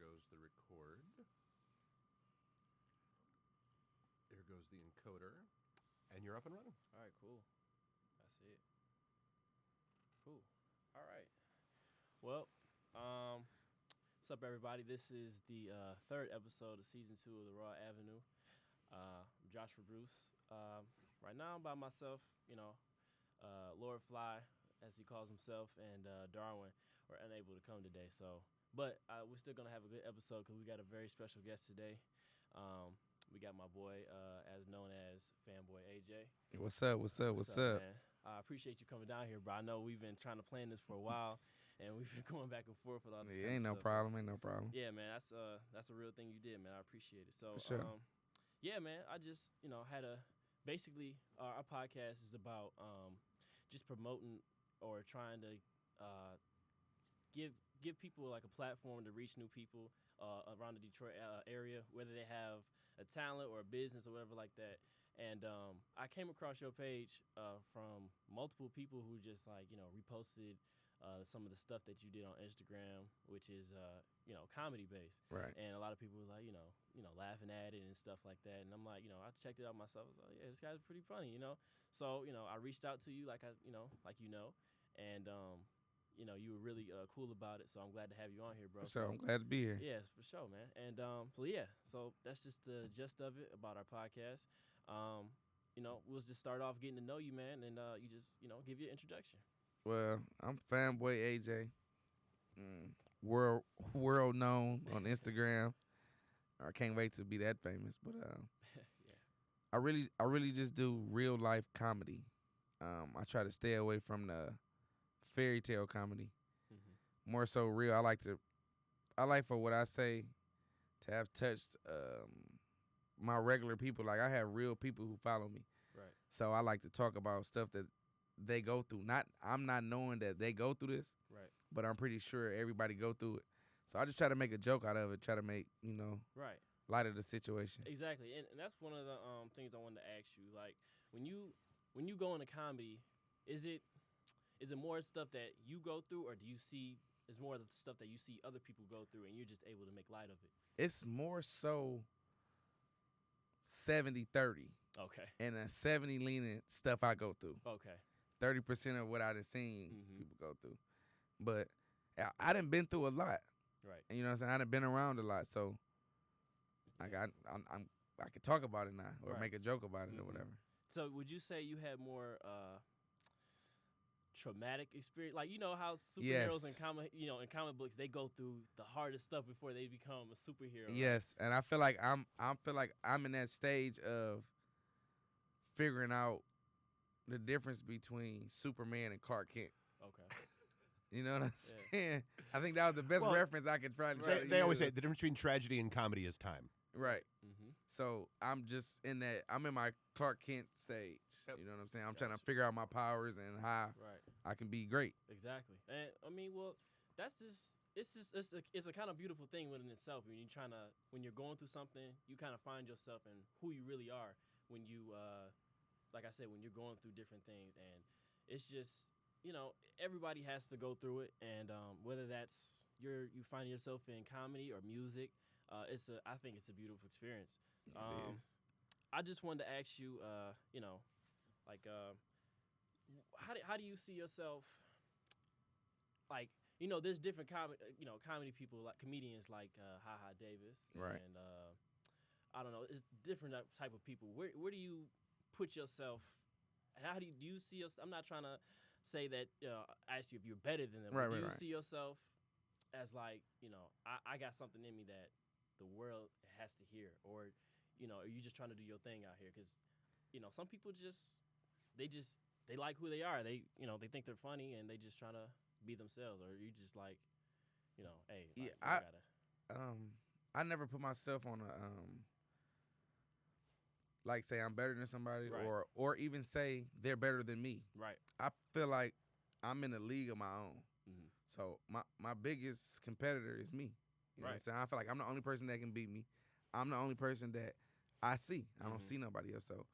goes the record. There goes the encoder. And you're up and running. All right, cool. That's it. Cool. All right. Well, what's up, everybody? This is the third episode of Season 2 of The Raw Avenue. I'm Joshua Bruce. Right now, I'm by myself. Lord Fly, as he calls himself, and Darwin were unable to come today. But we're still going to have a good episode because we got a very special guest today. We got my boy, as known as Fanboy AJ. What's up? Man? I appreciate you coming down here, bro. I know we've been trying to plan this for a while, and we've been going back and forth with all this. Ain't no problem. Yeah, man, that's a real thing you did, man. I appreciate it. So, for sure. Yeah, man, I just had basically our podcast is about just promoting or trying to give people like a platform to reach new people around the Detroit area, whether they have a talent or a business or whatever like that. And I came across your page from multiple people who just reposted some of the stuff that you did on Instagram, which is comedy based. Right. And a lot of people were like laughing at it and stuff like that. And I'm like, I checked it out myself. I was like, yeah, this guy's pretty funny, So I reached out to you and you were really cool about it, so I'm glad to have you on here, bro. So I'm glad to be here. Yeah, for sure, man. And so that's just the gist of it about our podcast. We'll just start off getting to know you, man, and you just give your introduction. Well, I'm Fanboy AJ, world known on Instagram. I can't wait to be that famous, but yeah. I really just do real life comedy. I try to stay away from the fairy tale comedy. Mm-hmm. More so real. I like for what I say to have touched my regular people. Like I have real people who follow me. Right. So I like to talk about stuff that they go through. I'm not knowing that they go through this. Right. But I'm pretty sure everybody go through it. So I just try to make a joke out of it, try to make, right, light of the situation. Exactly. And that's one of the things I wanted to ask you. Like when you go into comedy, is it more stuff that you go through, or is more of the stuff that you see other people go through and you're just able to make light of it? It's more so 70-30. Okay. And a 70 leaning stuff I go through. Okay. 30% of what I done seen people go through. But I done been through a lot. Right. And you know what I'm saying? I done been around a lot. So I could talk about it now or make a joke about it or whatever. So would you say you had more traumatic experience, like how superheroes in comic books, they go through the hardest stuff before they become a superhero? Yes, right? And I feel like I'm in that stage of figuring out the difference between Superman and Clark Kent. Okay. You know what I'm saying? Yeah. I think that was the best reference I could try to. They always say the difference between tragedy and comedy is time. Right. Mm-hmm. So I'm just in that. I'm in my Clark Kent stage. Yep. You know what I'm saying? I'm trying to figure out my powers and how I can be great. Exactly. And I mean, well, that's just it's a kind of beautiful thing within itself. When you're going through something, you kind of find yourself and who you really are when you, like I said, when you're going through different things, and it's just everybody has to go through it, and whether that's you find yourself in comedy or music. I think it's a beautiful experience. It is. I just wanted to ask you, how do you see yourself? Like, there's different comedy people, like comedians, like Ha Davis, right? And I don't know, it's different type of people. Where do you put yourself? How do you see yourself? I'm not trying to say that. Ask you if you're better than them. Right, do right, you right. see yourself as like, I got something in me that the world has to hear, or are you just trying to do your thing out here? Because some people they like who they are. They they think they're funny and they just trying to be themselves. Or you just like hey, yeah, I gotta. I never put myself on a like say I'm better than somebody, right. or even say they're better than me. Right. I feel like I'm in a league of my own. Mm-hmm. So my biggest competitor is me. You know what I'm saying? I feel like I'm the only person that can beat me. I'm the only person that I see. I don't see nobody else. So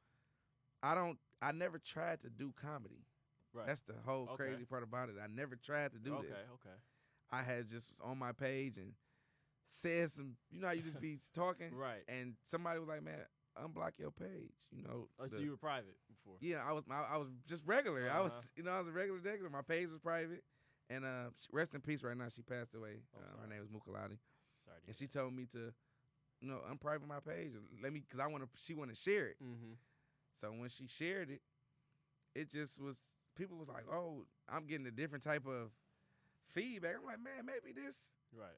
I never tried to do comedy. Right. That's the whole crazy part about it. I never tried to do this. Okay. I had just was on my page and said some, you know how you just be talking? Right. And somebody was like, man, unblock your page, you know. Oh, so you were private before? Yeah, I was just regular. I Uh-huh. was, I was a regular. My page was private. And rest in peace right now. She passed away. Oh, her name was Mukaladi. Sorry to And hear she told me to, unprivate my page and let me, because she want to share it. Mm-hmm. So when she shared it, it just was, people was like, oh, I'm getting a different type of feedback. I'm like, man, maybe this. Right.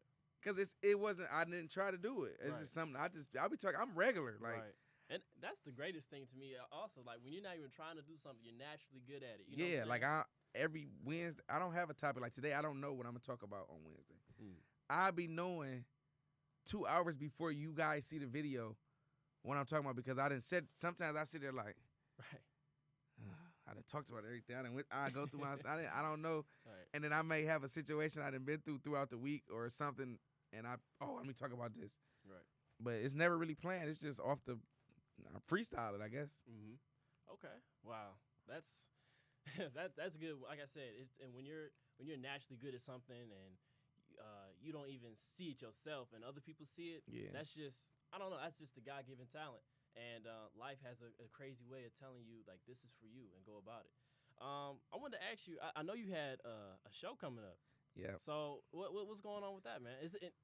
Because it wasn't, I didn't try to do it. It's Right. just something I'll be talking, I'm regular. Like, right. And that's the greatest thing to me also. Like, when you're not even trying to do something, you're naturally good at it. You know yeah, what I'm like every Wednesday, I don't have a topic. Like today, I don't know what I'm going to talk about on Wednesday. I'll be knowing 2 hours before you guys see the video what I'm talking about, because I done said, sometimes I sit there like, Right. I done talked about everything. I go through I don't know. Right. And then I may have a situation I done been throughout the week or something, and let me talk about this. Right. But it's never really planned. It's just off the freestyle it, I guess. Mm-hmm. Okay. Wow. That's that's good. Like I said, and when you're naturally good at something and you don't even see it yourself and other people see it, Yeah. that's just, I don't know, that's just the God-given talent. And life has a crazy way of telling you, like, this is for you and go about it. I wanted to ask you, I know you had a show coming up. Yeah. So what's going on with that, man?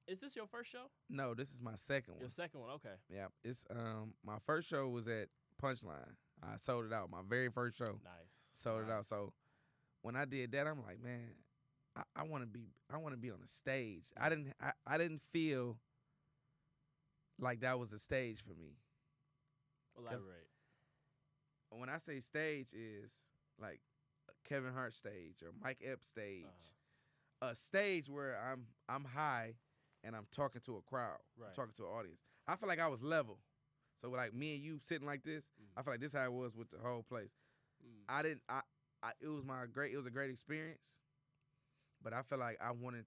Is this your first show? No, this is my second one. Your second one, okay. Yeah. It's my first show was at Punchline. I sold it out. My very first show. Nice. Sold it out. So when I did that, I'm like, man, I want to be on a stage. I didn't feel like that was a stage for me. Elaborate. When I say stage, is like a Kevin Hart stage or Mike Epps stage. A stage where I'm high and I'm talking to a crowd. Right. I'm talking to an audience. I feel like I was level. So like me and you sitting like this, I feel like this is how it was with the whole place. It was a great experience, but I feel like I wanted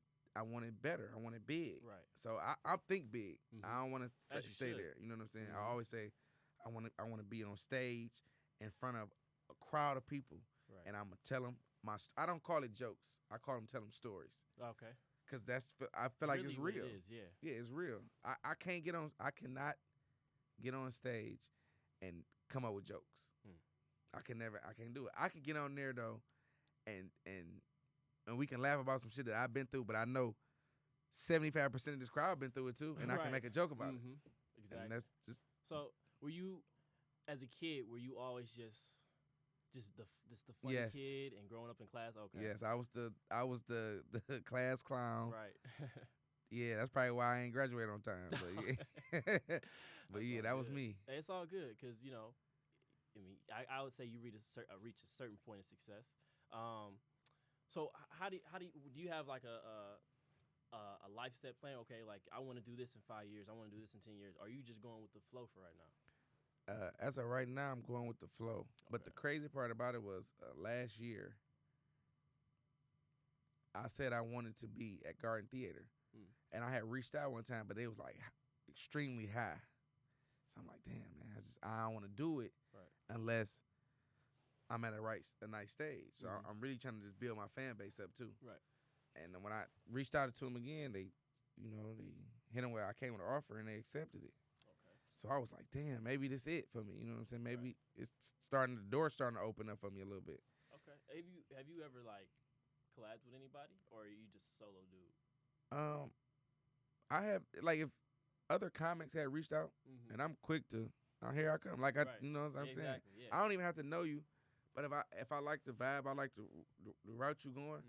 better. I wanted big. Right. So I think big. I don't want As to you stay should. there. You know what I'm saying? I always say I want to be on stage in front of a crowd of people, Right. and I'm gonna tell them I don't call it jokes. I call them tell them stories. Okay. Cause I feel like Really it's what real. It is, yeah. Yeah, it's real. I cannot get on stage and come up with jokes. I can't do it. I can get on there though, and we can laugh about some shit that I've been through, but I know 75% of this crowd been through it too, and I can make a joke about it. Exactly. And that's just So, were you, as a kid, always just the funny Yes. kid and growing up in class? Okay. yes. I was the class clown. Right. Yeah, that's probably why I ain't graduated on time. But yeah, but yeah, that was good. me. It's all good because I mean, I would say you reach a certain point of success. So how do you have like a life step plan? Okay, like I want to do this in 5 years. I want to do this in 10 years. Are you just going with the flow for right now? As of right now, I'm going with the flow. But the crazy part about it was last year, I said I wanted to be at Garden Theater. And I had reached out one time, but it was like extremely high. So I'm like, damn, man, I don't want to do it unless I'm at a nice stage. So I'm really trying to just build my fan base up too. Right. And then when I reached out to them again, they hit them where I came with an offer and they accepted it. Okay. So I was like, damn, maybe this it for me. You know what I'm saying? Maybe it's the door's starting to open up for me a little bit. Okay. Have you ever like collabed with anybody, or are you just a solo dude? I have, like, if other comics had reached out, and I'm quick to, here I come. Like, you know what I'm saying? Yeah. I don't even have to know you, but if I like the vibe, I like the route you going,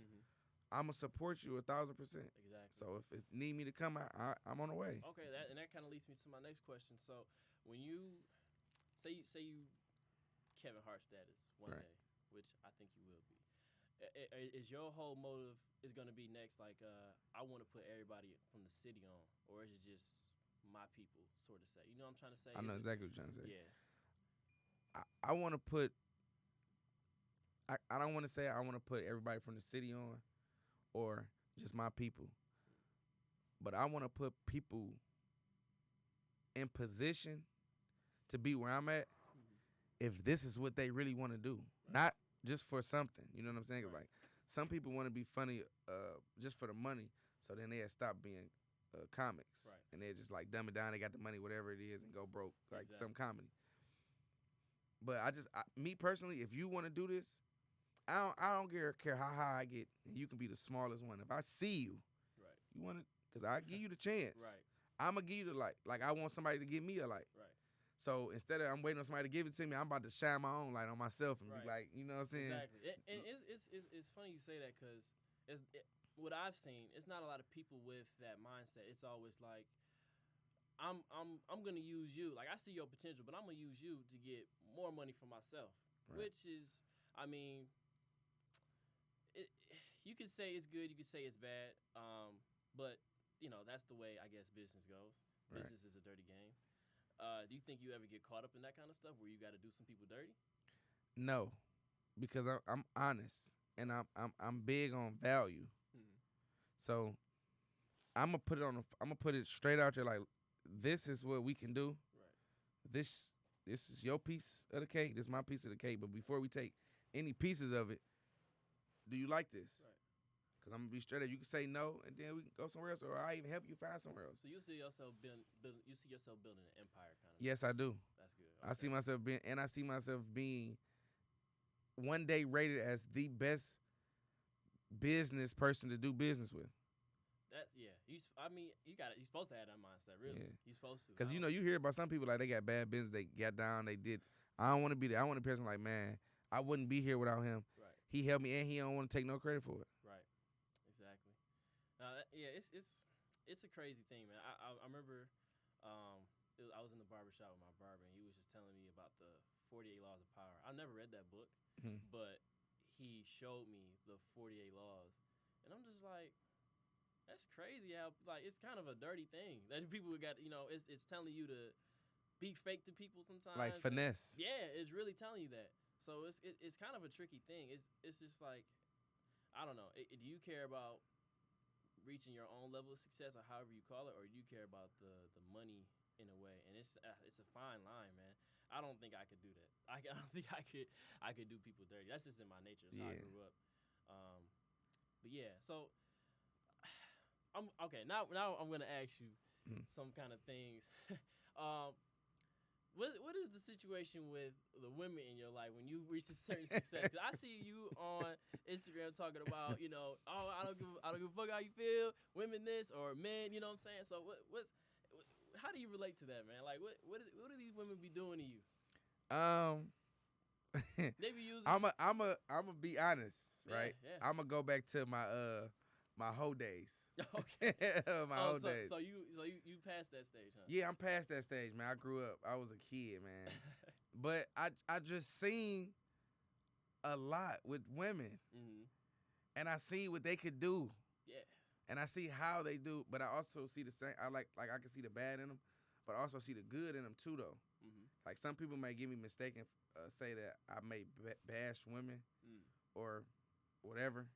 I'm going to support you 1,000%. Exactly. So if it need me to come out, I'm on the way. Okay, that kind of leads me to my next question. So when you say you Kevin Hart status one day, which I think you will be, is your whole motive is going to be next like I want to put everybody from the city on, or is it just my people, sort of say? You know what I'm trying to say? I know exactly what you're trying to say. Yeah. I want to put, I don't want to say I want to put everybody from the city on or just my people, but I want to put people in position to be where I'm at if this is what they really want to do, not just for something. You know what I'm saying? Like, some people want to be funny just for the money, so then they'll stop being comics, Right. and they're just like dumb it down. They got the money, whatever it is, and go broke like some comedy. But me personally, if you want to do this, I don't care how high I get. You can be the smallest one. If I see you, right, you want to, because I give you the chance. right, I'm gonna give you the light. Like I want somebody to give me a light. right. So instead of I'm waiting on somebody to give it to me, I'm about to shine my own light on myself and Right. be like, you know what I'm saying? Exactly. And it's funny you say that because what I've seen, it's not a lot of people with that mindset. It's always like, I'm gonna use you. Like I see your potential, but I'm gonna use you to get more money for myself. Right. Which is, I mean, you could say it's good, you could say it's bad. But you know that's the way I guess business goes. Right. Business is a dirty game. Do you think you ever get caught up in that kind of stuff where you got to do some people dirty? No, because I'm honest and I'm big on value. Mm-hmm. So I'm gonna put it straight out there like this is what we can do. Right. This is your piece of the cake. This is my piece of the cake. But before we take any pieces of it, do you like this? Right. Because I'm gonna be straight up. You can say no, and then we can go somewhere else, or I even help you find somewhere else. So you see yourself building an empire, kind of. Yes, I do. That's good. I see myself being one day rated as the best business person to do business with. That's yeah. You're supposed to have that mindset, really. Yeah. You're supposed to. Because you hear about some people like they got bad business, they got down, they did. I don't want to be there. I want a person like, man, I wouldn't be here without him. Right. He helped me, and he don't want to take no credit for it. Right. Exactly. It's a crazy thing, man. I remember, I was in the barbershop with my barber, and he was just telling me about the 48 Laws of Power. I never read that book, but he showed me the 48 laws, and I'm just like, that's crazy how like it's kind of a dirty thing that people got. It's telling you to be fake to people sometimes. Like finesse. Yeah, it's really telling you that. So it's kind of a tricky thing. It's just like, I don't know. Do you care about reaching your own level of success, or however you call it, or do you care about the money in a way? And it's a fine line, man. I don't think I could do that. I don't think I could do people dirty. That's just in my nature. That's how I grew up. But yeah, so I'm okay. Now I'm gonna ask you some kind of things. What is the situation with the women in your life when you reach a certain success? 'Cause I see you on Instagram talking about, I don't give a fuck how you feel, women this or men, you know what I'm saying? So how do you relate to that, man? Like what do these women be doing to you? They be using. I'ma be honest, right? Yeah. I'ma go back to my whole days. Okay. whole days. So you passed that stage, huh? Yeah, I'm past that stage, man. I grew up. I was a kid, man. But I just seen a lot with women, and I see what they could do. Yeah. And I see how they do, but I also see the same. I can see the bad in them, but I also see the good in them too, though. Like some people may give me mistaken, say that I may bash women or whatever.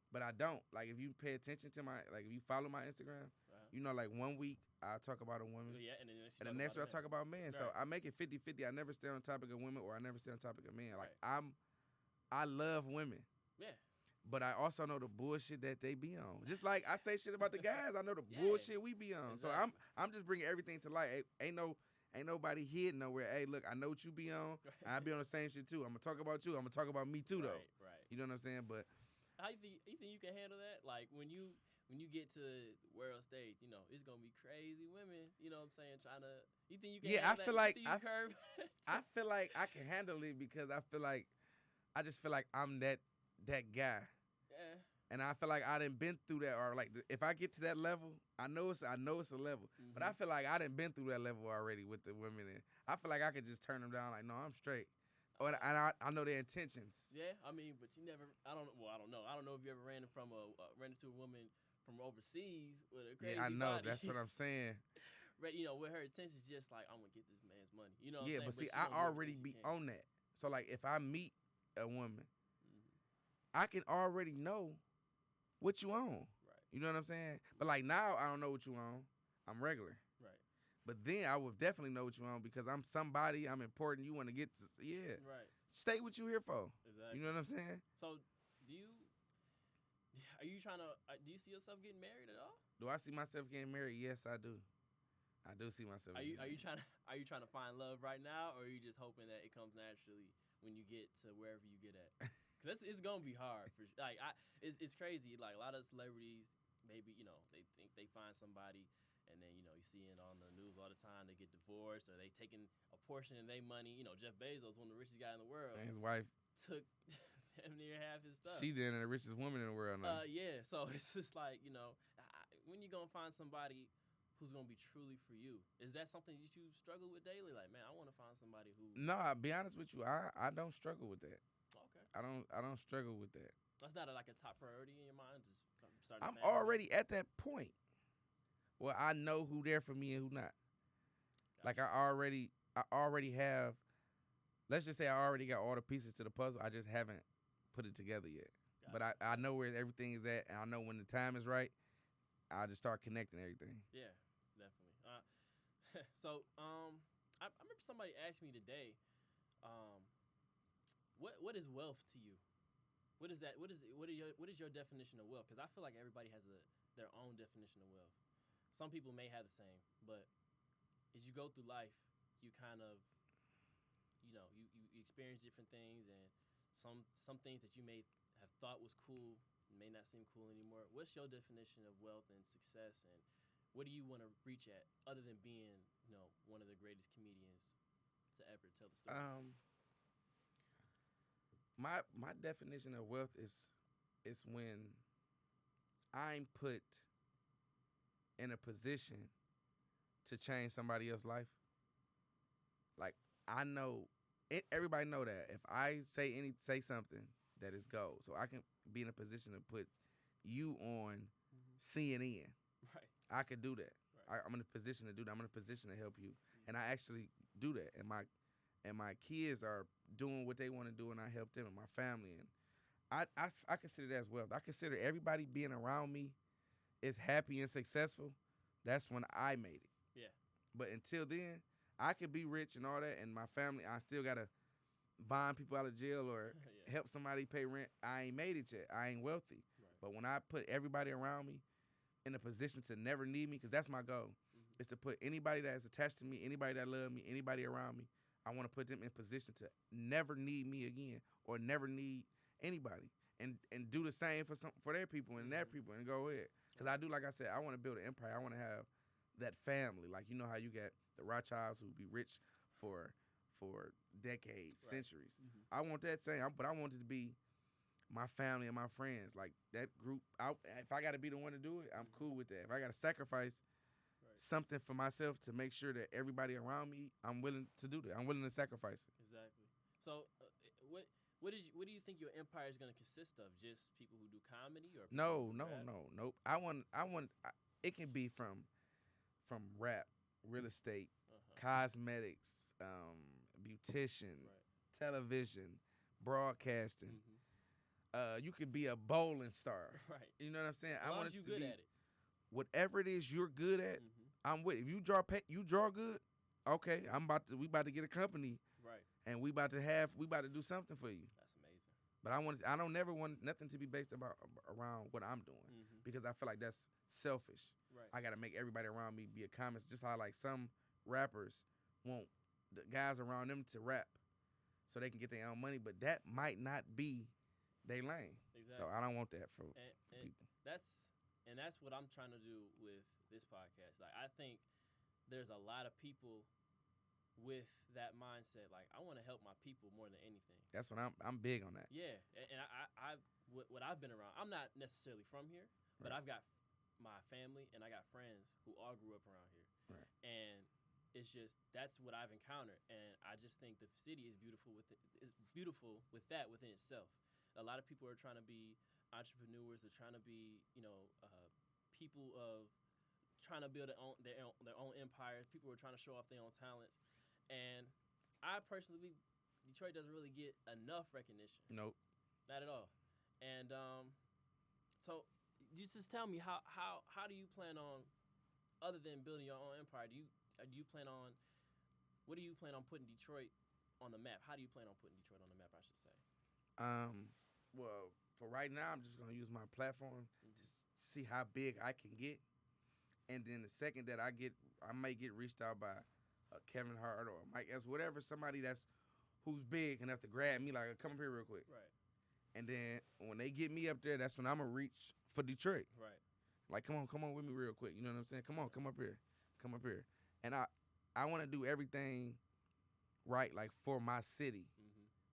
But I don't. Like, if you pay attention to if you follow my Instagram, like 1 week I'll talk about a woman. Yeah, and the next week I'll talk about men. Right. So I make it 50-50. I never stay on the topic of women or I never stay on the topic of men. Like, Right. I love women. Yeah. But I also know the bullshit that they be on. Just like I say shit about the guys, I know the bullshit we be on. Exactly. So I'm just bringing everything to light. Ain't nobody hidden nowhere. Hey, look, I know what you be on. And I be on the same shit too. I'm gonna talk about you. I'm gonna talk about me too, though. Right. You know what I'm saying? But how you think you can handle that? Like when you get to world stage, it's gonna be crazy women. You know what I'm saying? Trying to. You think you can? Yeah, handle I feel that? like You think you curve? I feel like I can handle it because I just feel like I'm that guy. Yeah. And I feel like I done been through that, or like if I get to that level, I know it's a level, but I feel like I done been through that level already with the women, and I feel like I could just turn them down. Like, no, I'm straight. And I know their intentions. Yeah, I mean, but you never. I don't know. I don't know if you ever ran into a woman from overseas with a crazy Yeah, I know. body. That's what I'm saying. But with her intentions, just like I'm gonna get this man's money. You know. What Yeah, I'm but saying? see, she I don't know already what be she can. on that. So like, if I meet a woman, I can already know what you on. Right. You know what I'm saying? But like now, I don't know what you on. I'm regular. Right. But then I would definitely know what you on because I'm somebody. I'm important. You want to get to Right. Stay what you here for. Exactly. You know what I'm saying? So, do you? Are you trying to? Do you see yourself getting married at all? Do I see myself getting married? Yes, I do. I do see myself. Are you trying to find love right now, or are you just hoping that it comes naturally when you get to wherever you get at? Because it's gonna be hard. It's crazy. Like a lot of celebrities, maybe they think they find somebody, and then you see it on the news all the time. They get divorced, or they taking a portion of their money. Jeff Bezos, one of the richest guy in the world, and his wife took damn near half his stuff. She did, and the richest woman in the world now. Yeah. So it's just like when you gonna find somebody who's gonna be truly for you? Is that something that you struggle with daily? Like, man, I want to find somebody who. No, I'll be honest with you. I don't struggle with that. Okay. I don't struggle with that. That's not like a top priority in your mind. Just start. I'm already at that point where I know who there for me and who not. Gotcha. Like I already have. Let's just say I already got all the pieces to the puzzle. I just haven't put it together yet. Gotcha. But I know where everything is at, and I know when the time is right. I'll just start connecting everything. Yeah, definitely. So I remember somebody asked me today, what is wealth to you? What is that? What is your definition of wealth? Because I feel like everybody has their own definition of wealth. Some people may have the same, but as you go through life, you kind of, you experience different things, and some things that you may have thought was cool may not seem cool anymore. What's your definition of wealth and success, and what do you want to reach at other than being, one of the greatest comedians to ever tell the story? My definition of wealth is when I'm put in a position to change somebody else's life. Like I know everybody know that if I say something that is gold, so I can be in a position to put you on CNN. Right. I could do that. Right. I'm in a position to do that. I'm in a position to help you, and I actually do that. And my kids are doing what they want to do, and I help them and my family. And I consider that as wealth. I consider everybody being around me is happy and successful. That's when I made it. Yeah. But until then, I could be rich and all that, and my family, I still gotta bond people out of jail or help somebody pay rent. I ain't made it yet. I ain't wealthy. Right. But when I put everybody around me in a position to never need me, because that's my goal, is to put anybody that is attached to me, anybody that love me, anybody around me, I want to put them in position to never need me again or never need anybody, and do the same for their people and their people, and go ahead. Because I do, like I said, I want to build an empire. I want to have that family. Like, how you got the Rothschilds who be rich for decades, right, centuries. Mm-hmm. I want that same, but I want it to be my family and my friends. Like that group, if I got to be the one to do it, I'm cool with that. If I got to sacrifice something for myself to make sure that everybody around me, I'm willing to do that. I'm willing to sacrifice it. Exactly. So what do you think your empire is going to consist of? Just people who do comedy, or nope. I want it can be from rap, real estate, cosmetics, beautician, television, broadcasting. You could be a bowling star. Right. You know what I'm saying? I want it to be good at it. Whatever it is you're good at, I'm with it. If you draw good, okay, we about to get a company. Right. And we about to do something for you. That's amazing. But I don't never want nothing to be based around what I'm doing, because I feel like that's selfish. Right. I got to make everybody around me be a comic. Just how like some rappers want the guys around them to rap so they can get their own money, but that might not be their lane. Exactly. So I don't want that for people. That's what I'm trying to do with this podcast. Like, I think there's a lot of people with that mindset. Like, I want to help my people more than anything. That's what I'm big on that. Yeah, and what I've been around. I'm not necessarily from here, but I've got my family and I got friends who all grew up around here. Right. And it's just that's what I've encountered, and I just think the city is beautiful with that within itself. A lot of people are trying to be entrepreneurs. They're trying to be, people of trying to build their own empires. People are trying to show off their own talents, and I personally believe Detroit doesn't really get enough recognition. Nope, not at all. And so you just tell me how do you plan on, other than building your own empire? What do you plan on putting Detroit on the map? How do you plan on putting Detroit on the map, I should say? Well, for right now, I'm just gonna use my platform to see how big I can get. And then the second that I may get reached out by Kevin Hart or Mike S, whatever, somebody who's big enough to grab me, like, come up here real quick. Right. And then when they get me up there, that's when I'm gonna reach for Detroit. Right. Like, come on with me real quick. You know what I'm saying? Come up here. And I want to do everything right, like, for my city.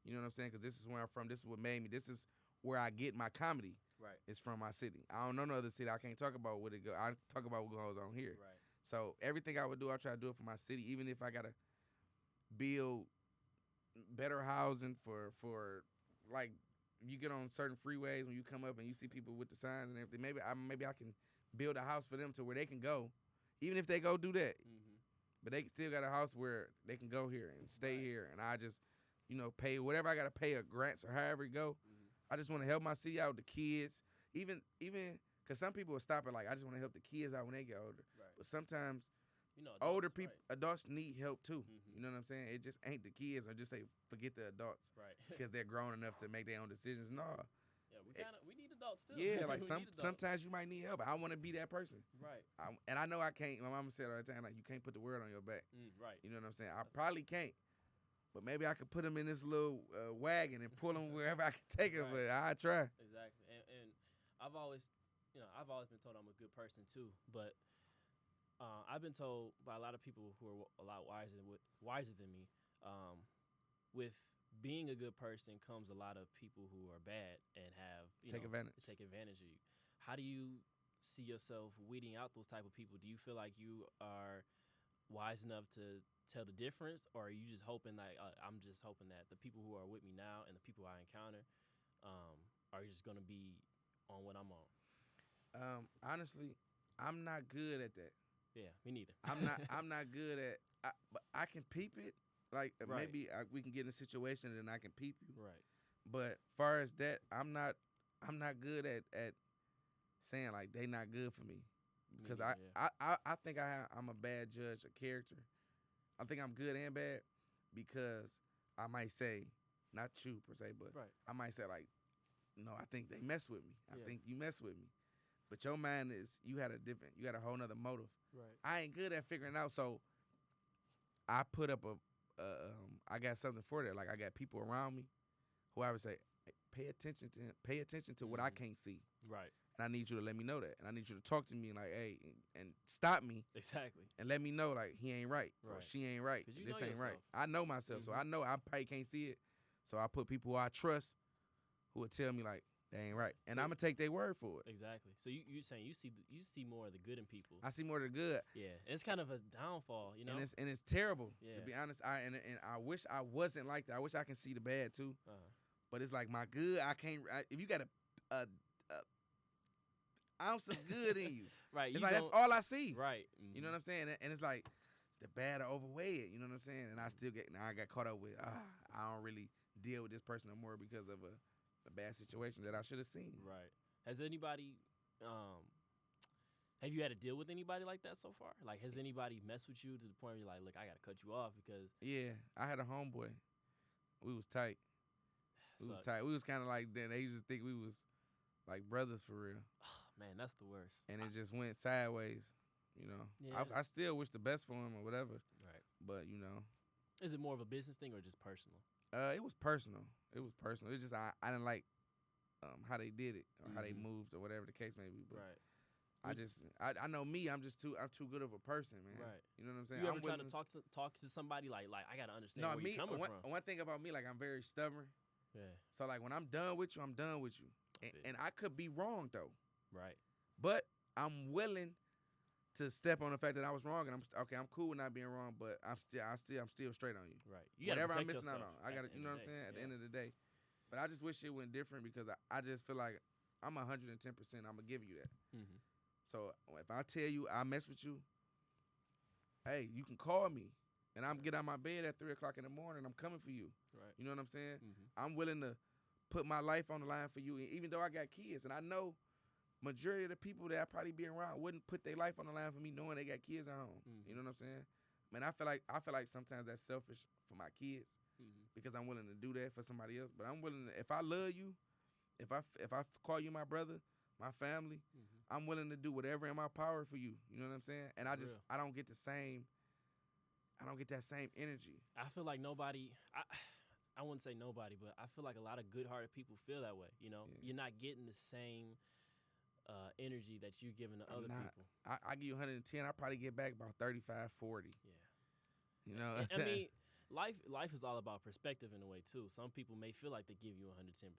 You know what I'm saying? Because this is where I'm from. This is what made me. This is where I get my comedy. Right. It's from my city. I don't know no other city. I can't talk about what it go. I talk about what goes on here. Right. So everything I would do, I try to do it for my city, even if I gotta build better housing for like you get on certain freeways when you come up and you see people with the signs and everything. Maybe I can build a house for them to where they can go, even if they go do that. But they still got a house where they can go here and stay here, and I just, pay whatever I gotta pay, or grants or however it go. I just want to help my city out, the kids, even because some people will stop at like, I just want to help the kids out when they get older. Right. But sometimes adults, older people, right. adults need help too. You know what I'm saying? It just ain't the kids, or just say forget the adults, Right. because they're grown enough to make their own decisions. No. Yeah, we need adults too. Yeah, like We need adults. sometimes you might need help. I want to be that person. Right. And I know I can't. My mama said all the time, like, you can't put the world on your back. Right. You know what I'm saying? I probably can't. But maybe I could put them in this little wagon and pull them wherever I can take them. Right. But I try. Exactly. And I've always been told I'm a good person too. But I've been told by a lot of people who are a lot wiser than me, with being a good person comes a lot of people who are bad and have take advantage of you. How do you see yourself weeding out those type of people? Do you feel like you are wise enough to tell the difference, or are you just hoping that I'm just hoping that the people who are with me now and the people I encounter are just gonna be on what I'm on? Honestly, I'm not good at that. Yeah, me neither. I'm not good at. But I can peep it. Like, Right. maybe we can get in a situation and I can peep you. Right. But far as that, I'm not good at saying like they not good for me, because I think I'm a bad judge of character. I think I'm good and bad because I might say, not you per se, but Right. I might say like, no, I think they mess with me. I Yeah. think you mess with me. But your mind is, you had a whole nother motive. Right. I ain't good at figuring out, so I put up I got something for that. Like, I got people around me who I would say, hey, pay attention to what I can't see. Right. And I need you to let me know that. And I need you to talk to me like, hey, and stop me. Exactly. And let me know, like, he ain't right. Or Right. she ain't right. 'Cause you This know ain't right. yourself. I know myself. So I know I probably can't see it. So I put people who I trust who will tell me, like, they ain't right. And I'm going to take their word for it. Exactly. So you're saying you see more of the good in people. I see more of the good. Yeah. It's kind of a downfall, you know? And it's terrible, Yeah. to be honest. And I wish I wasn't like that. I wish I can see the bad, too. But it's like, my good, I can't. If you got a ounce of good in you, Right. it's like, that's all I see. Right. You know what I'm saying? And it's like, the bad will overweigh it. You know what I'm saying? And I got caught up with, I don't really deal with this person no more because of a bad situation that I should have seen. Right. Has anybody, have you had to deal with anybody like that so far? Like, has anybody messed with you to the point where you're like, look, I got to cut you off because. Yeah, I had a homeboy. We was tight. We was kind of like, then they used to think we was like brothers for real. Oh, man, that's the worst. And it just went sideways, you know. Yeah. I still wish the best for him or whatever. Right. But, you know. Is it more of a business thing or just personal? It was personal. It's just I didn't like how they did it or how they moved or whatever the case may be. But right. I know me. I'm too good of a person, man. Right. You know what I'm saying? You ever try to talk to somebody like I gotta understand where you're coming from? One thing about me, like, I'm very stubborn. Yeah. So like, when I'm done with you, I'm done with you. And I could be wrong though. Right. But I'm willing to step on the fact that I was wrong, and I'm cool with not being wrong, but I'm still straight on you. Right. Whatever I'm missing out on, I got to, you know what I'm saying? At Yeah. the end of the day. But I just wish it went different because I just feel like I'm 110%. I'm gonna give you that. Mm-hmm. So if I tell you I mess with you, hey, you can call me, and I'm get out of my bed at 3:00 in the morning. I'm coming for you. Right. You know what I'm saying? Mm-hmm. I'm willing to put my life on the line for you, even though I got kids, and I know majority of the people that I probably be around wouldn't put their life on the line for me, knowing they got kids at home. Mm-hmm. You know what I'm saying? Man, I feel like sometimes that's selfish for my kids because I'm willing to do that for somebody else. But I'm willing to, if I love you, If I call you my brother, my family, I'm willing to do whatever in my power for you. You know what I'm saying? And I don't get the same. I don't get that same energy. I feel like nobody. I wouldn't say nobody, but I feel like a lot of good-hearted people feel that way. You know, you're not getting the same energy that you're giving to other people. I give you 110. I probably get back about 35, 40. Yeah. You know. I mean, life is all about perspective in a way too. Some people may feel like they give you 110%,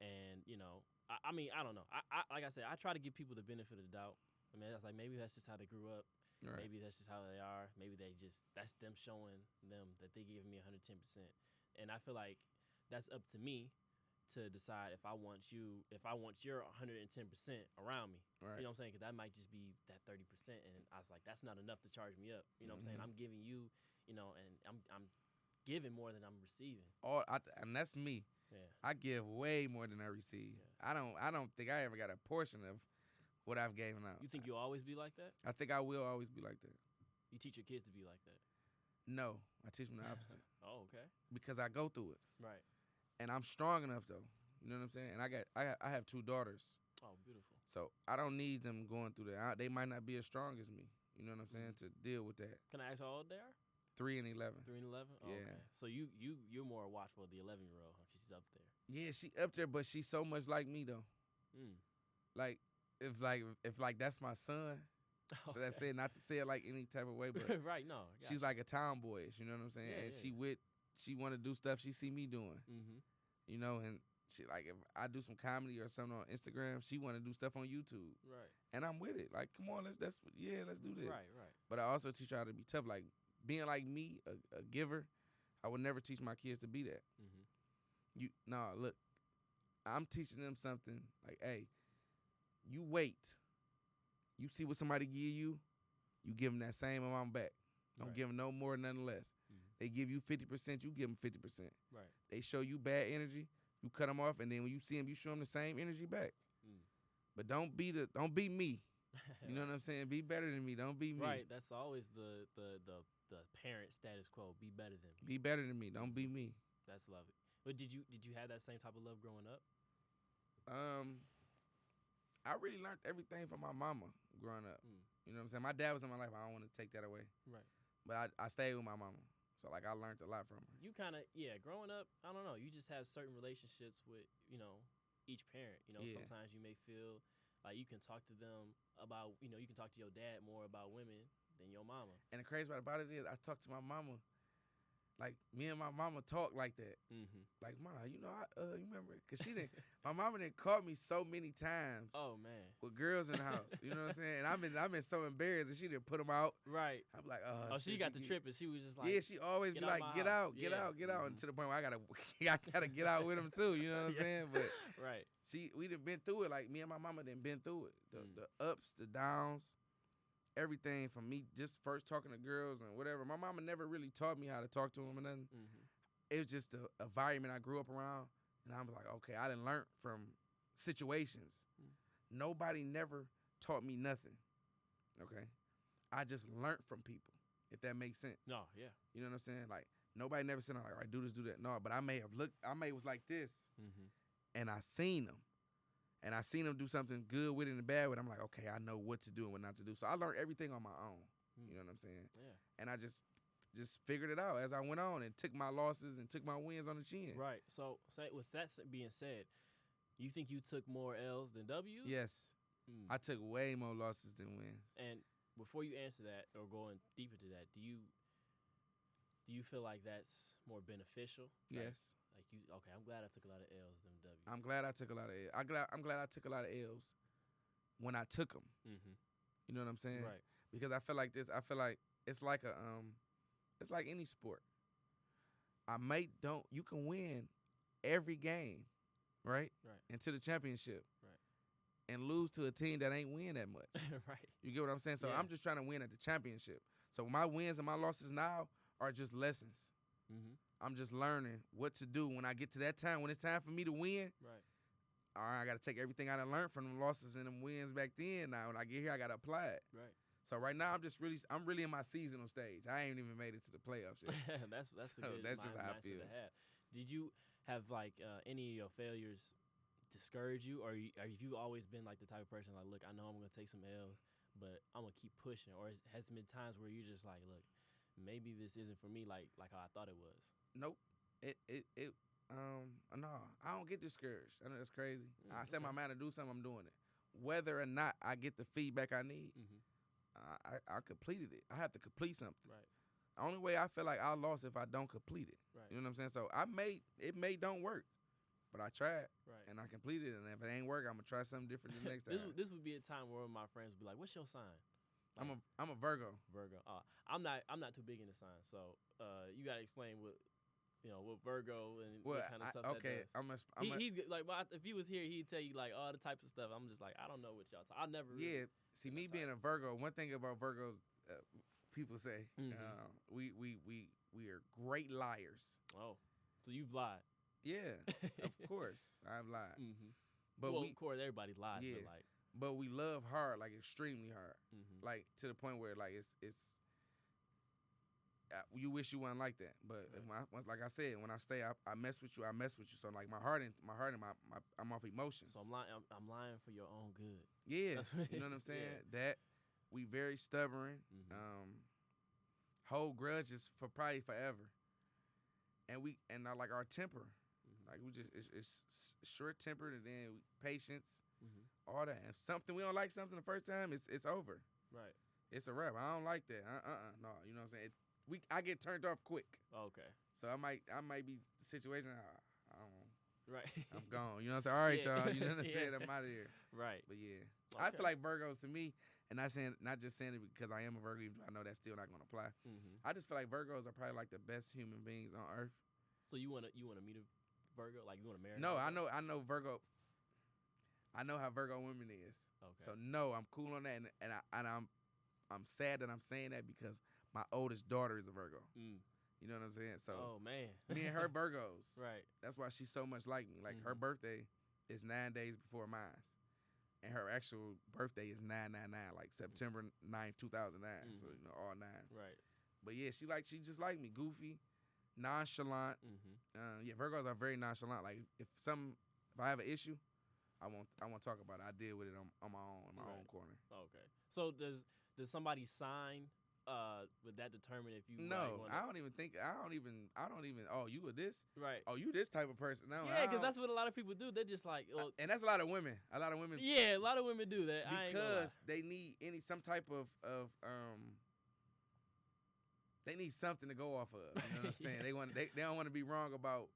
and you know, I mean, I don't know. I like I said, I try to give people the benefit of the doubt. I mean, that's like maybe that's just how they grew up. Right. Maybe that's just how they are. Maybe that's them showing them that they give me 110%. And I feel like that's up to me to decide if I want your 110% around me. Right. You know what I'm saying? Because that might just be that 30%. And I was like, that's not enough to charge me up. You know what I'm saying? I'm giving you, you know, and I'm giving more than I'm receiving. And that's me. Yeah. I give way more than I receive. Yeah. I don't think I ever got a portion of what I've given out. You think you'll always be like that? I think I will always be like that. You teach your kids to be like that? No, I teach them the opposite. Oh, okay. Because I go through it. Right. And I'm strong enough though. You know what I'm saying? And I have 2 daughters. Oh, beautiful. So I don't need them going through that. They might not be as strong as me. You know what I'm saying? To deal with that. Can I ask how old they are? 3 and 11. 3 and 11? Oh, Yeah. okay. So you're more watchful of the 11-year-old. Huh? She's up there. Yeah, she up there, but she's so much like me though. Like if that's my son. So that's it, not to say it like any type of way, but right, no. She's like a tomboyish, you know what I'm saying? Yeah, and yeah, she want to do stuff she see me doing. Mm-hmm. You know, and she like if I do some comedy or something on Instagram, she want to do stuff on YouTube. Right. And I'm with it. Like, come on, let's do this. Right. But I also teach her how to be tough. Like being like me, a giver, I would never teach my kids to be that. Mm-hmm. Look, I'm teaching them something like, hey, you wait. You see what somebody give you give them that same amount back. Don't give them no more, nothing less. Mm-hmm. They give you 50%, you give them 50%. Right. They show you bad energy, you cut them off, and then when you see them, you show them the same energy back. But don't be me. You know what I'm saying? Be better than me. Don't be me. Right. That's always the parent status quo. Be better than me. Be better than me. Don't be me. That's lovely. But did you have that same type of love growing up? I really learned everything from my mama growing up. You know what I'm saying? My dad was in my life. I don't want to take that away. Right. But I stayed with my mama. So, like, I learned a lot from her. You kind of, growing up, I don't know. You just have certain relationships with, you know, each parent. You know, sometimes you may feel like you can talk to them about, you know, you can talk to your dad more about women than your mama. And the crazy part about it is I talk to my mama. Like, me and my mama talk like that. Mm-hmm. Like, Ma, you know, you remember? Because my mama done caught me so many times. Oh, man. With girls in the house. You know what I'm saying? And I've been so embarrassed, and she didn't put them out. Right. I'm like, oh, she got the trip, and she was just like, yeah, she always be like, get out. And to the point where I gotta get out with them, too. You know what I'm saying? But right. We done been through it. Like, me and my mama done been through it. The ups, the downs. Everything from me just first talking to girls and whatever. My mama never really taught me how to talk to them and nothing. Mm-hmm. It was just the environment I grew up around. And I was like, okay, I done learned from situations. Nobody never taught me nothing, okay? I just learned from people, if that makes sense. No, yeah. You know what I'm saying? Like, nobody never said, like, all right, do this, do that. No, but I may was like this, and I seen them. And I seen them do something good with it and bad with it. I'm like, okay, I know what to do and what not to do. So I learned everything on my own. You know what I'm saying? Yeah. And I just figured it out as I went on and took my losses and took my wins on the chin. Right. So with that being said, you think you took more L's than W's? Yes. I took way more losses than wins. And before you answer that or going deeper to that, do you feel like that's more beneficial? Yes. Okay, I'm glad I took a lot of L's than W's. I'm glad I took a lot of L's. I'm glad I took a lot of L's when I took them. Mm-hmm. You know what I'm saying? Right. Because I feel like this. I feel like it's like it's like any sport. You can win every game, right? Right. Into the championship. Right. And lose to a team that ain't win that much. Right. You get what I'm saying? So I'm just trying to win at the championship. So my wins and my losses now are just lessons. Mm-hmm. I'm just learning what to do when I get to that time, when it's time for me to win. Right. All right, I got to take everything I done learned from them losses and them wins back then. Now, when I get here, I got to apply it. Right. So right now, I'm really in my seasonal stage. I ain't even made it to the playoffs yet. that's just how I feel. Did you have like any of your failures discourage you, or have you always been like the type of person like, look, I know I'm gonna take some L's, but I'm gonna keep pushing? Or has there been times where you're just like, look, maybe this isn't for me, like how I thought it was? Nope. No, I don't get discouraged. I know that's crazy. I set my mind to do something, I'm doing it. Whether or not I get the feedback I need, I completed it. I have to complete something. Right. The only way I feel like I lost if I don't complete it. Right. You know what I'm saying? So it may don't work, but I tried. Right. And I completed it. And if it ain't work, I'm gonna try something different the next time. This would be a time where my friends would be like, "What's your sign?" Like, I'm a Virgo. Virgo. I'm not too big into signs, so you gotta explain what Virgo and what kind of stuff okay, that does. He's like, if he was here, he'd tell you like all the types of stuff. I'm just like, I don't know what y'all. I never. Yeah. See, me being a Virgo, one thing about Virgos, people say we are great liars. Oh, so you've lied? Yeah, of course I've lied. But of course everybody lies. Yeah, but we love hard, like extremely hard, like to the point where like it's you wish you wasn't like that. But like I said, when I stay, I mess with you. I mess with you. So like my heart and I'm off emotions. So I'm lying for your own good. Yeah, you know what I'm saying? Yeah. That we very stubborn. Hold grudges for probably forever. And like our temper, like we just it's short tempered, and then patience, all that. If something we don't like something the first time, it's over. Right. It's a wrap. I don't like that. No. You know what I'm saying? I get turned off quick. Okay. So I might be situation. I don't. Right. I'm gone. You know what I'm saying? All right, y'all. You know what I'm saying? I'm out of here. Right. But yeah, okay. I feel like Virgos to me, and not just saying it because I am a Virgo. Even though I know that's still not going to apply. I just feel like Virgos are probably like the best human beings on earth. So you wanna meet a Virgo? Like you wanna marry? No, I know Virgo. I know how Virgo women is. Okay. So no, I'm cool on that, and I'm sad that I'm saying that because my oldest daughter is a Virgo. You know what I'm saying? So oh man, me and her Virgos. Right. That's why she's so much like me. Like her birthday is 9 days before mine, and her actual birthday is 9/9/9, like September 9th, 2009. So all nines. Right. But yeah, she just like me, goofy, nonchalant. Yeah, Virgos are very nonchalant. Like if I have an issue, I won't talk about it. I deal with it on my own, in my own corner. Okay. So does somebody sign? Would that determine if you? No, I don't even. Oh, you were this? Right. Oh, you this type of person? No. Yeah, because that's what a lot of people do. They're just like, and that's a lot of women. Yeah, a lot of women do that because they need some type of They need something to go off of. You know what I'm saying? They don't want to be wrong about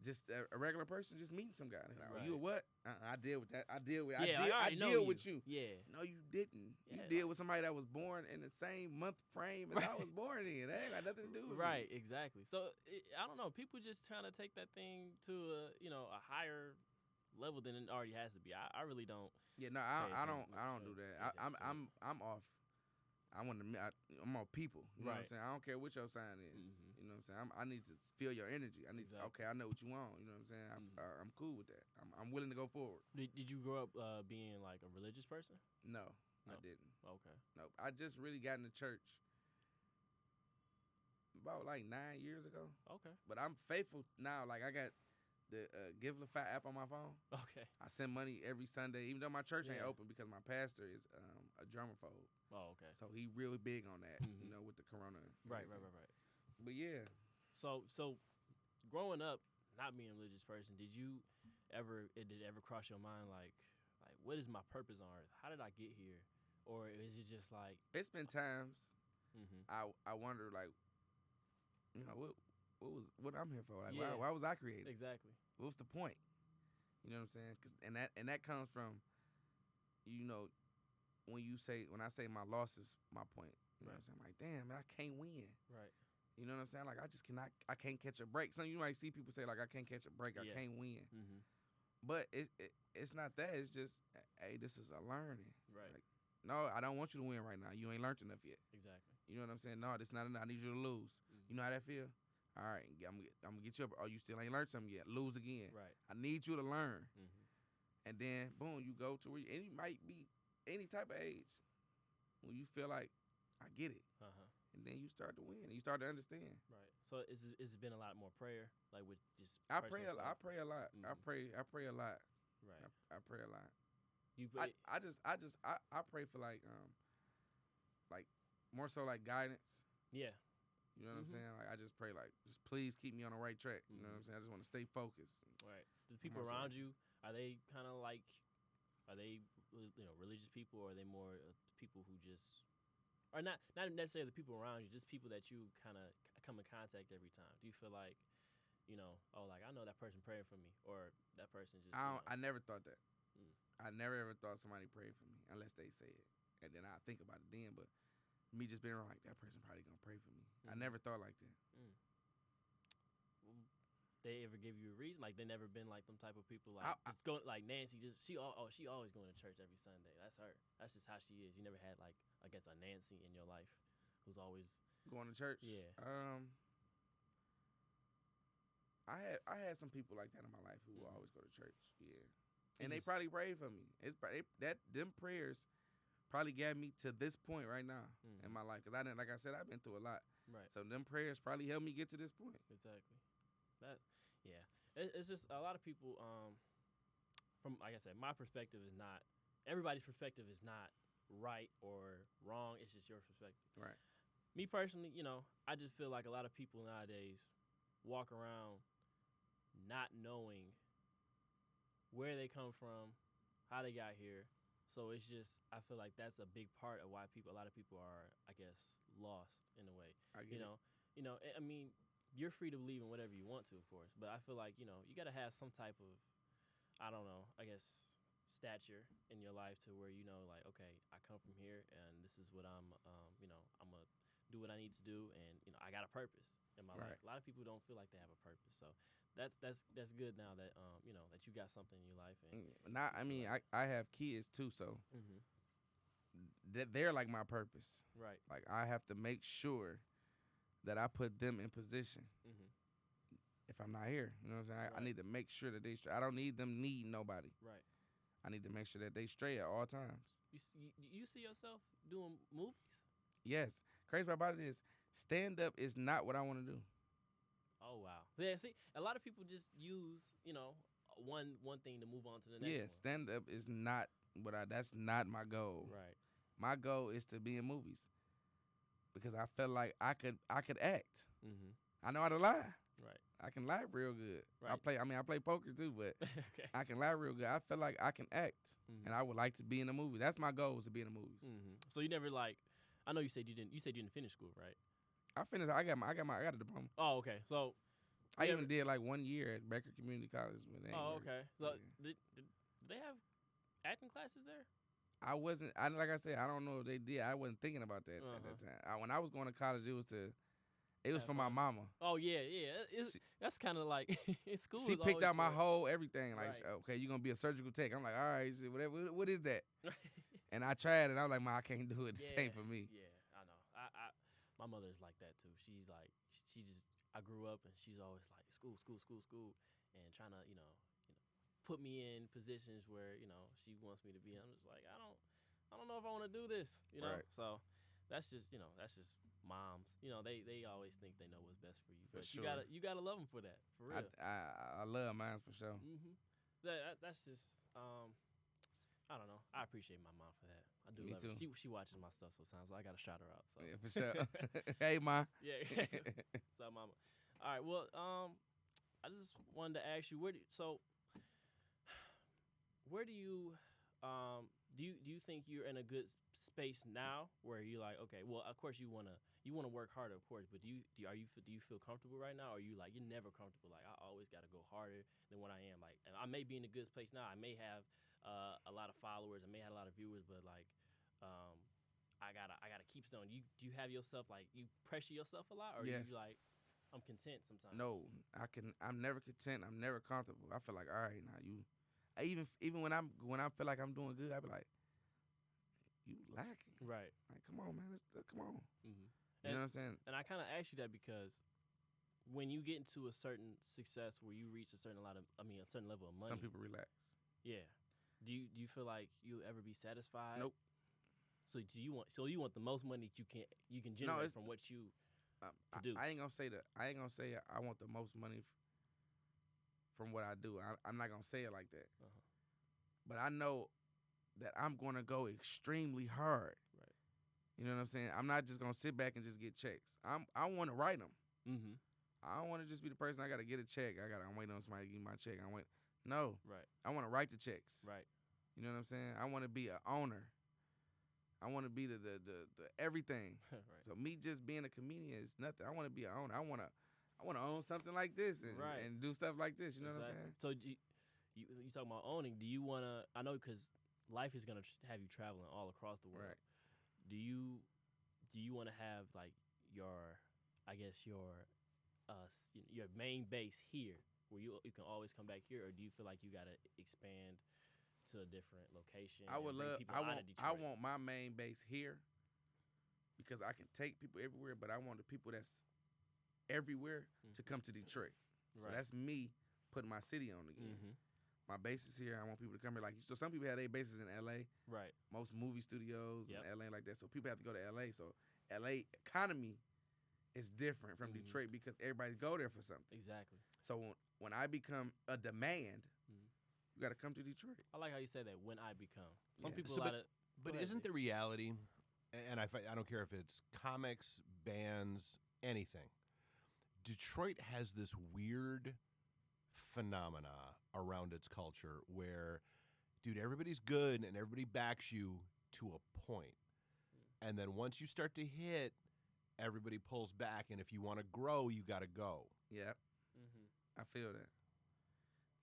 just a regular person just meeting some guy. Like, right. You what? I deal with that. I deal with you. Yeah. No, you didn't. Yeah. You deal with somebody that was born in the same month frame as I was born in. That ain't got nothing to do with Right, me. Exactly. So I don't know. People just trying to take that thing to a higher level than it already has to be. I really don't. Yeah, no, I don't do that. I'm off. I'm on people. You know what I'm saying? I don't care what your sign is. You know what I'm saying? I need to feel your energy. Okay, I know what you want. You know what I'm saying? I'm cool with that. I'm willing to go forward. Did you grow up being like a religious person? No, I didn't. Okay. No, I just really got into church about like 9 years ago. Okay. But I'm faithful now. Like I got the Givelify app on my phone. Okay. I send money every Sunday, even though my church ain't open because my pastor is a germaphobe. Oh, okay. So he really big on that, with the corona. Right. But yeah. So growing up, not being a religious person, did it ever cross your mind like what is my purpose on earth? How did I get here? Or is it just like it's been times I wonder like, what I'm here for? Like why was I created? Exactly. What's the point? You know what I'm saying? And that comes from, when I say my loss is my point. You know what I'm saying? I'm like, damn, man, I can't win. Right. You know what I'm saying? Like I can't catch a break. Some you might see people say like I can't catch a break. I can't win. But it's not that. It's just, hey, this is a learning. Right. Like, no, I don't want you to win right now. You ain't learned enough yet. Exactly. You know what I'm saying? No, this not enough. I need you to lose. You know how that feel? All right, I'm gonna get you up. Oh, you still ain't learned something yet. Lose again. Right. I need you to learn. And then boom, you go to where and you might be any type of age when you feel like I get it. and then you start to win. You start to understand. Right. So is it been a lot more prayer, like with just? I pray a lot. I pray a lot. Mm-hmm. I pray a lot. Right. I pray a lot. You pray. I pray for like more so like guidance. Yeah. You know what I'm saying? Like I just pray like just please keep me on the right track. You know what I'm saying? I just want to stay focused. Right. The people around you, are they kind of like, are they religious people, or are they more people who just, or not necessarily the people around you, just people that you kind of come in contact every time? Do you feel like, like I know that person praying for me, or that person just? I never thought that. I never ever thought somebody prayed for me unless they say it, and then I think about it then. But me just being like that person probably gonna pray for me. I never thought like that. They ever give you a reason? Like they never been like them type of people like just going like Nancy. She always going to church every Sunday. That's her. That's just how she is. You never had like I guess a Nancy in your life who's always going to church. Yeah. I had some people like that in my life who will always go to church. Yeah. And they probably prayed for me. Them prayers probably got me to this point right now in my life, because I didn't, like I said, I've been through a lot. Right. So them prayers probably helped me get to this point. Exactly. It's just a lot of people. From like I said, my perspective is not. Everybody's perspective is not right or wrong. It's just your perspective. Right. Me personally, I just feel like a lot of people nowadays walk around not knowing where they come from, how they got here. So it's just, I feel like that's a big part of why a lot of people are, I guess, lost in a way. I get it. I mean, you're free to believe in whatever you want to, of course. But I feel like, you got to have some type of, I don't know, I guess, stature in your life to where, like, okay, I come from here and this is what I'm going to do what I need to do. And, I got a purpose in my life. A lot of people don't feel like they have a purpose. So that's good now that, that you got something in your life. And I have kids too, so they're like my purpose. Right. Like I have to make sure that I put them in position. If I'm not here, you know what I'm saying? I need to make sure that they straight. I don't need them needing nobody. Right. I need to make sure that they straight at all times. You see yourself doing movies? Yes. Crazy part about it is stand-up is not what I want to do. Oh, wow. Yeah, see, a lot of people just use, one thing to move on to the next one. Yeah, stand-up is not that's not my goal. Right. My goal is to be in movies because I felt like I could act. I know how to lie. Right. I can lie real good. Right. I play poker too, but okay. I can lie real good. I feel like I can act, and I would like to be in a movie. That's my goal, is to be in the movies. So you never I know you said you didn't finish school, right? I finished. I got a diploma. Oh, okay. So I even did like 1 year at Becker Community College. Okay. So did they have acting classes there? I wasn't. Like I said, I don't know if they did. I wasn't thinking about that at that time. When I was going to college, it was for my mama. Oh yeah. That's kind of like in school. She picked out my whole everything. Like, right. Okay, you're gonna be a surgical tech. I'm like, all right, whatever. What is that? And I tried it. I was like, I can't do it. It's same for me. Yeah, I know. My mother is like that too. She's like, I grew up and she's always like school, and trying to put me in positions where she wants me to be. I'm just like, I don't know if I want to do this. Right. So that's just moms. They always think they know what's best for you. But sure. you gotta love them for that. For real. I love mine for sure. That's just I don't know. I appreciate my mom for that. I do Me love too. her. She watches my stuff sometimes, so I gotta shout her out. So. Yeah, for sure. Hey, Ma. Yeah. So, mama. All right. Well, I just wanted to ask you where do you do you think you're in a good space now where you're like, okay, well, of course you wanna work harder, of course, but do you feel comfortable right now, or are you like you're never comfortable? Like I always gotta go harder than what I am. Like, and I may be in a good place now. I may have a lot of followers. I may have a lot of viewers, but like, I gotta keep stone. Do you have yourself like you pressure yourself a lot, or yes. you like I'm content sometimes? No, I'm never content. I'm never comfortable. I feel like all right now even when I feel like I'm doing good, I be like, you lacking. Right. Like come on, man, come on. You know what I'm saying? And I kind of asked you that because when you get into a certain success where you reach a certain level of money, Some people relax. Yeah. Do you feel like you'll ever be satisfied? Nope. So you want the most money that you can generate from what you produce. I ain't gonna say that. I ain't gonna say I want the most money from what I do. I'm not gonna say it like that. Uh-huh. But I know that I'm gonna go extremely hard. Right. You know what I'm saying? I'm not just gonna sit back and just get checks. I want to write them. Mm-hmm. I don't want to just be the person I gotta get a check. I'm waiting on somebody to give me my check. No. Right. I want to write the checks. Right. You know what I'm saying? I want to be an owner. I want to be the everything. Right. So me just being a comedian is nothing. I want to be an owner. I want to own something like this and do stuff like this. You know what I'm saying? So you talking about owning? Do you want to? I know because life is gonna have you traveling all across the world. Right. Do you want to have like your main base here, where you can always come back here, or do you feel like you gotta expand to a different location? I would love. I Detroit? want my main base here because I can take people everywhere, but I want the people that's everywhere to come to Detroit. Right. So that's me putting my city on again. Mm-hmm. My base is here. I want people to come here. So some people have their bases in L.A. Right. Most movie studios Yep. in L.A. like that. So people have to go to L.A. So L.A. economy is different from Detroit because everybody go there for something. Exactly. So when I become a demand, you got to come to Detroit. I like how you said that. When I become, some Yeah. people So, a lot of. But isn't the reality, and I don't care if it's comics, bands, anything, Detroit has this weird phenomena around its culture where, dude, everybody's good and everybody backs you to a point. And then once you start to hit, everybody pulls back. And if you want to grow, you got to go. Yeah, Mm-hmm. I feel that.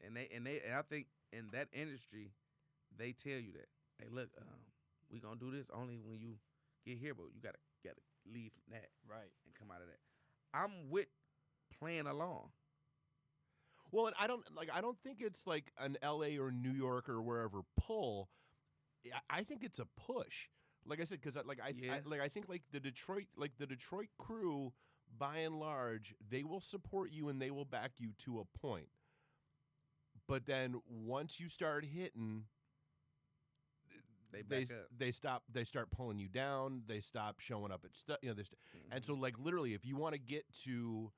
And I think in that industry, they tell you that. Hey, look, we gonna do this only when you get here, but you gotta leave from that Right. and come out of that. I'm with playing along. Well, and I don't think it's like an LA or New York or wherever pull. I think it's a push. Like I said, because I think the Detroit crew, by and large, they will support you and they will back you to a point. But then once you start hitting, They back up. They start pulling you down. They stop showing up at stuff. And so like literally, if you want to get to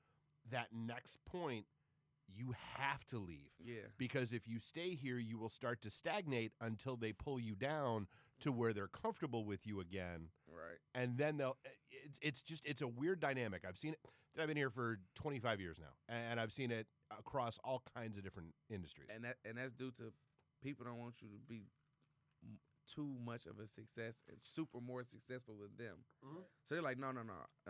that next point, you have to leave. Yeah. Because if you stay here, you will start to stagnate until they pull you down to where they're comfortable with you again. Right. And then it's a weird dynamic. I've seen it. I've been here for 25 years now, and I've seen it across all kinds of different industries. And that's due to people don't want you to be too much of a success and super more successful than them. Mm-hmm. So they're like, no.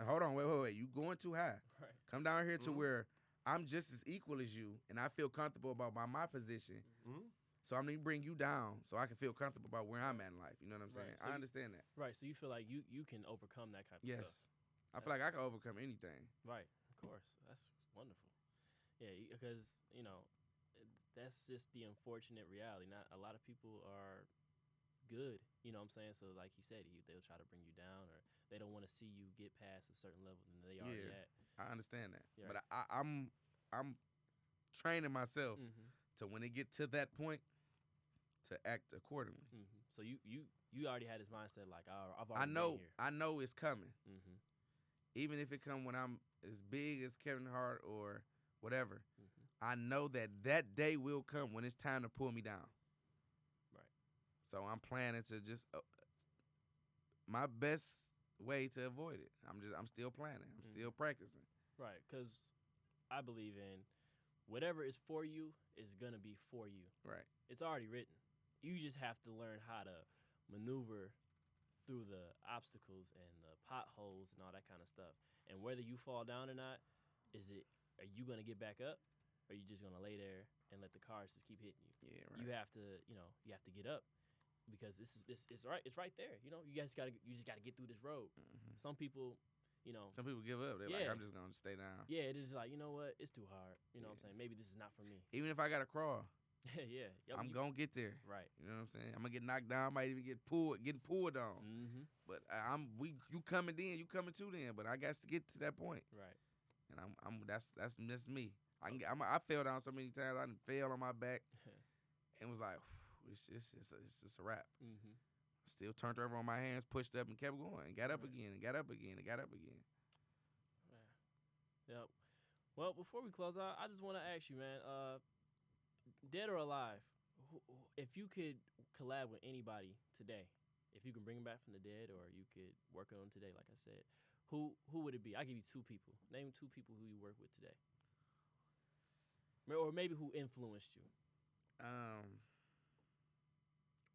Hold on, wait. You going too high. Right. Come down here to where I'm just as equal as you, and I feel comfortable about my position. Mm-hmm. So I'm going to bring you down so I can feel comfortable about where I'm at in life. You know what I'm saying? Right. So I understand that. Right. So you feel like you can overcome that kind of Yes. stuff. I feel like I can overcome anything. Right. Of course. That's wonderful. Yeah, because, that's just the unfortunate reality. Not a lot of people are good, you know what I'm saying? So like you said, they'll try to bring you down, or they don't want to see you get past a certain level than they already at. I understand that. Yeah. But I'm training myself to when it get to that point to act accordingly. Mm-hmm. So you already had this mindset like, I've I already know been here. I know it's coming. Mm-hmm. Even if it come when I'm as big as Kevin Hart or whatever, Mm-hmm. I know that day will come when it's time to pull me down. Right. So I'm planning to just my best way to avoid it. I'm still planning. I'm still practicing. Right, because I believe in whatever is for you is going to be for you. Right. It's already written. You just have to learn how to maneuver through the obstacles and the potholes and all that kind of stuff. And whether you fall down or not, are you going to get back up, or are you just going to lay there and let the cars just keep hitting you? Yeah, right. You have to get up, because this is right. It's right there. You just got to get through this road. Mm-hmm. Some people, Some people give up. They're like, I'm just gonna stay down. Yeah, it is like, you know what? It's too hard. You know what I'm saying? Maybe this is not for me. Even if I gotta crawl, Yeah. I'm gonna get there. Right. You know what I'm saying? I'm gonna get knocked down. Might even getting pulled on. Mm-hmm. But you coming then, you coming too then. But I got to get to that point. Right. And that's me. I fell down so many times. I done fell on my back and was like, it's just a wrap. Mm-hmm. Still turned over on my hands, pushed up, and kept going, and got up again, and got up again, and got up again. Yep. Well, before we close out, I just want to ask you, man, dead or alive, if you could collab with anybody today, if you can bring them back from the dead, or you could work on them today, like I said, who would it be? I'll give you 2 people. Name 2 people who you work with today. Or maybe who influenced you.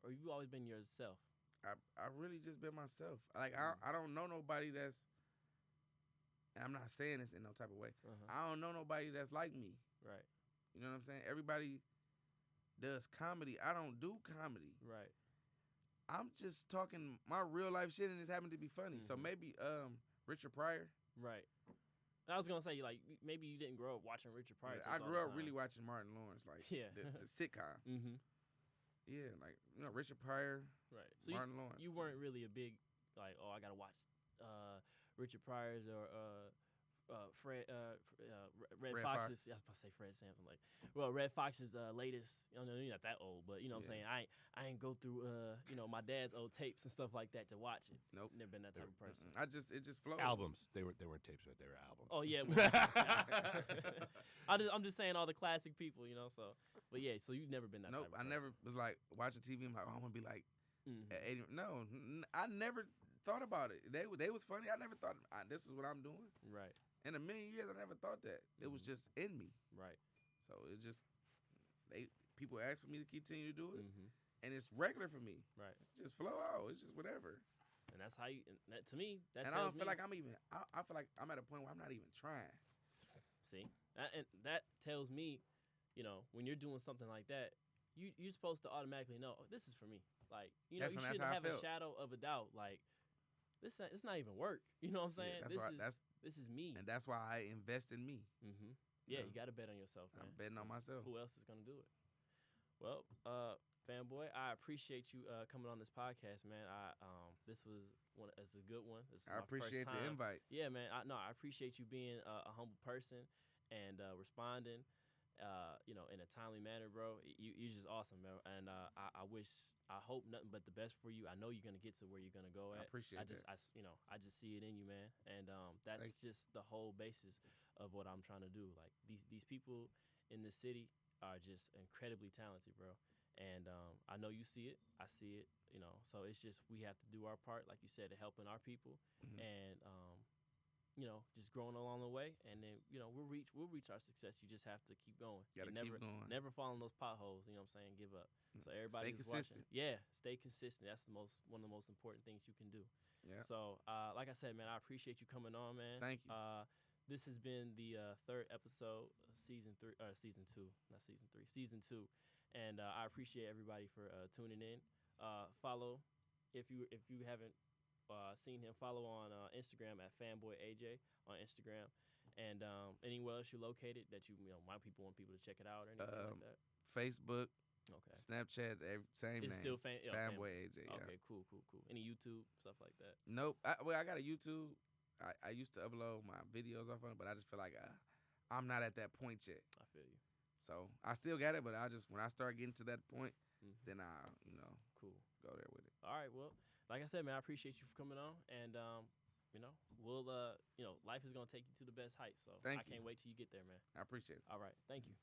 Or you've always been yourself. I really just been myself. Like I don't know nobody that's. I'm not saying this in no type of way. I don't know nobody that's like me. Right. You know what I'm saying? Everybody does comedy. I don't do comedy. Right. I'm just talking my real life shit, and it's happened to be funny. So maybe Richard Pryor. Right. I was gonna say, like, maybe you didn't grow up watching Richard Pryor. I grew up really watching Martin Lawrence, like the sitcom. Yeah, like Richard Pryor. Right. So Martin Lawrence. You weren't really a big like, I gotta watch Richard Pryor's or Red Fox's. I was about to say Fred Sampson. Like, well, Red Fox's latest. You're not that old, but you know what I'm saying. I ain't go through my dad's old tapes and stuff like that to watch it. Nope, never been that type of person. It just flowed. Albums. They weren't tapes, but they were albums. Oh yeah. I'm just saying all the classic people, So, but yeah. So you've never been that. Nope, type of person. I never was like watching TV. I'm like, I want to be like. At 80, no, I never thought about it. They was funny. I never thought this is what I'm doing. Right. In a million years, I never thought that. It was just in me. Right. So it just people ask for me to continue to do it, and it's regular for me. Right. Just flow out. It's just whatever. And that's how you. And that, to me, that. And I don't feel like I'm even. I feel like I'm at a point where I'm not even trying. See, and that tells me, when you're doing something like that, you're supposed to automatically know this is for me. Like, you shouldn't have a shadow of a doubt. Like, it's not even work. You know what I'm saying? This is me. And that's why I invest in me. Yeah, you got to bet on yourself, man. I'm betting on myself. Who else is going to do it? Well, Fanboy, I appreciate you coming on this podcast, man. This was it's a good one. This is I appreciate the invite. Yeah, man. I appreciate you being a humble person and responding. In a timely manner, bro. You're just awesome, man. And I hope nothing but the best for you. I know you're gonna get to where you're gonna go at. I appreciate that. I just see it in you, man. And that's just the whole basis of what I'm trying to do. Like these people in the city are just incredibly talented, bro. And I know you see it. I see it. So it's just we have to do our part, like you said, to helping our people, and just growing along the way, and then we'll reach our success. You just have to keep going. Keep going. Never fall in those potholes. You know what I'm saying? Give up. So everybody stay consistent. Watching, stay consistent. That's one of the most important things you can do. Yeah. So like I said, man, I appreciate you coming on, man. Thank you. This has been the 3rd episode of season 2, and I appreciate everybody for tuning in. Follow if you haven't. Seen him, follow on Instagram at FanboyAJ on Instagram, and anywhere else you're located that you want people to check it out or anything like that. Facebook, okay, Snapchat, same it's name. Still Fanboy AJ. Yeah. Okay, cool. Any YouTube stuff like that? Nope. I got a YouTube. I used to upload my videos off on it, but I just feel like I'm not at that point yet. I feel you. So I still got it, but when I start getting to that point, then I cool, go there with it. All right, well. Like I said, man, I appreciate you for coming on, and we'll life is gonna take you to the best heights. So I can't wait till you get there, man. I appreciate it. All right, thank you.